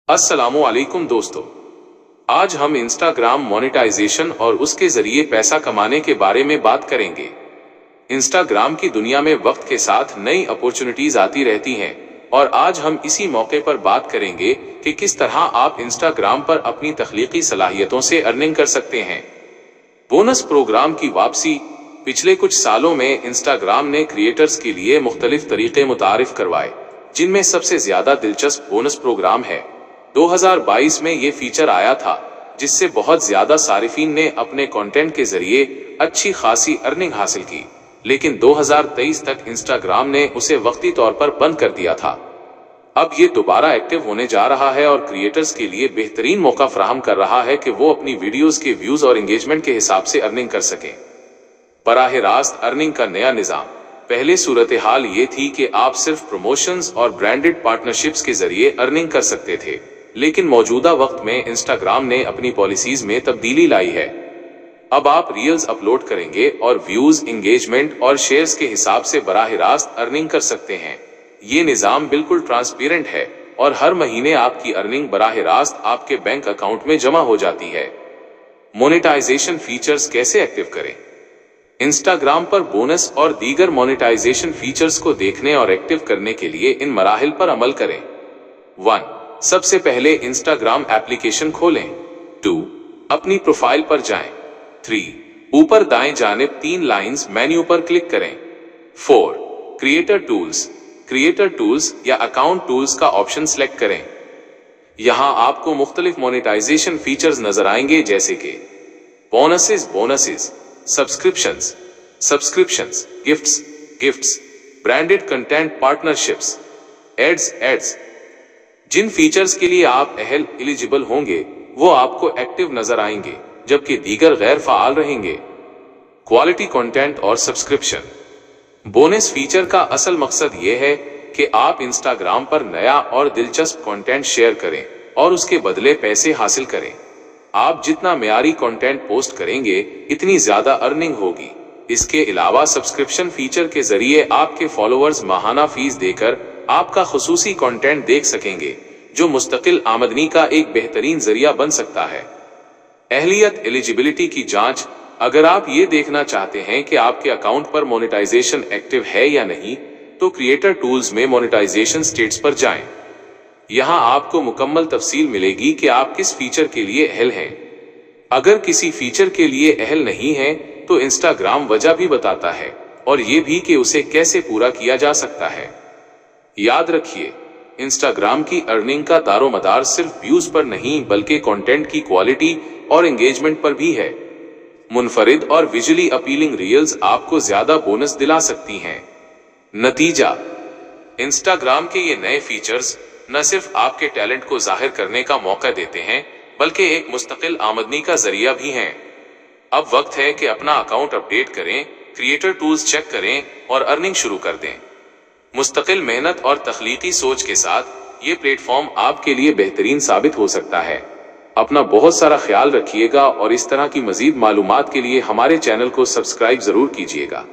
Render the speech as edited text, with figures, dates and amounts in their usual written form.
अस्सलामुअलैकुम दोस्तों, आज हम इंस्टाग्राम मोनेटाइजेशन और उसके जरिए पैसा कमाने के बारे में बात करेंगे। इंस्टाग्राम की दुनिया में वक्त के साथ नई अपॉर्चुनिटीज आती रहती हैं और आज हम इसी मौके पर बात करेंगे कि किस तरह आप इंस्टाग्राम पर अपनी तख्लीकी सलाहियतों से अर्निंग कर सकते हैं। बोनस प्रोग्राम की वापसी। पिछले कुछ सालों में इंस्टाग्राम ने क्रिएटर्स के लिए मुख्तलिफ तरीके मुतारिफ करवाए, जिनमें सबसे ज्यादा दिलचस्प बोनस प्रोग्राम है। 2022 में ये फीचर आया था जिससे बहुत ज्यादा सारिफीन ने अपने कंटेंट के जरिए अच्छी खासी अर्निंग हासिल की, लेकिन 2023 तक इंस्टाग्राम ने उसे वक्ती तौर पर बंद कर दिया था। अब ये दोबारा एक्टिव होने जा रहा है और क्रिएटर्स के लिए बेहतरीन मौका फराहम कर रहा है कि वो अपनी वीडियोस के व्यूज और एंगेजमेंट के हिसाब से अर्निंग कर सकें। बराह रास्त अर्निंग का नया निजाम। पहले सूरत हाल ये थी कि आप सिर्फ प्रमोशंस और ब्रांडेड पार्टनरशिप्स के जरिए अर्निंग कर सकते थे, लेकिन मौजूदा वक्त में इंस्टाग्राम ने अपनी पॉलिसीज में तब्दीली लाई है। अब आप रील्स अपलोड करेंगे और व्यूज, एंगेजमेंट और शेयर्स के हिसाब से बराह रास्त अर्निंग कर सकते हैं। ये निजाम बिल्कुल ट्रांसपेरेंट है और हर महीने आपकी अर्निंग बराह रास्त आपके बैंक अकाउंट में जमा हो जाती है। मोनेटाइजेशन फीचर्स कैसे एक्टिव करें? इंस्टाग्राम पर बोनस और दीगर मोनेटाइजेशन फीचर्स को देखने और एक्टिव करने के लिए इन मराहिल पर अमल करें। 1. सबसे पहले इंस्टाग्राम एप्लीकेशन खोलें। 2. अपनी प्रोफाइल पर जाएं। 3. ऊपर दाएं जानिब 3 लाइंस मेन्यू पर क्लिक करें। 4. क्रिएटर टूल्स या अकाउंट टूल्स का ऑप्शन सिलेक्ट करें। यहां आपको मुख्तलिफ मोनेटाइजेशन फीचर्स नजर आएंगे, जैसे कि bonuses, subscriptions, gifts, branded content partnerships, ads. जिन फीचर्स के लिए आप एलिजिबल होंगे वो आपको एक्टिव नजर आएंगे, जबकि दीगर गैर फाल रहेंगे। क्वालिटी कंटेंट और सब्सक्रिप्शन। बोनस फीचर का असल मकसद ये है कि आप इंस्टाग्राम पर नया और दिलचस्प कंटेंट शेयर करें और उसके बदले पैसे हासिल करें। आप जितना मियारी कंटेंट पोस्ट करेंगे इतनी ज्यादा अर्निंग होगी। इसके अलावा सब्सक्रिप्शन फीचर के जरिए आपके फॉलोअर्स माहाना फीस देकर आपका खुसूसी कंटेंट देख सकेंगे, जो मुस्तकिल आमदनी का एक बेहतरीन जरिया बन सकता है। एलिजिबिलिटी की जांच। अगर आप ये देखना चाहते हैं कि आपके अकाउंट पर मोनेटाइजेशन एक्टिव है या नहीं, तो क्रिएटर टूल्स में मोनेटाइजेशन स्टेट्स पर जाएं। यहां आपको मुकम्मल तफसील मिलेगी कि आप किस फीचर के लिए अहल हैं। अगर किसी फीचर के लिए अहल नहीं है तो इंस्टाग्राम वजह भी बताता है और ये भी कि उसे कैसे पूरा किया जा सकता है। याद रखिए, इंस्टाग्राम की अर्निंग का दारोमदार सिर्फ व्यूज पर नहीं बल्कि कंटेंट की क्वालिटी और एंगेजमेंट पर भी है। मुनफरिद और विजुअली अपीलिंग रील्स आपको ज्यादा बोनस दिला सकती हैं। नतीजा, इंस्टाग्राम के ये नए फीचर्स न सिर्फ आपके टैलेंट को जाहिर करने का मौका देते हैं बल्कि एक मुस्तकिल आमदनी का जरिया भी हैं। अब वक्त है कि अपना अकाउंट अपडेट करें, क्रिएटर टूल्स चेक करें और अर्निंग शुरू कर दें। मुस्तकिल मेहनत और तख्लीकी सोच के साथ ये प्लेटफॉर्म आपके लिए बेहतरीन साबित हो सकता है। अपना बहुत सारा ख्याल रखिएगा और इस तरह की मजीद मालूमात के लिए हमारे चैनल को सब्सक्राइब जरूर कीजिएगा।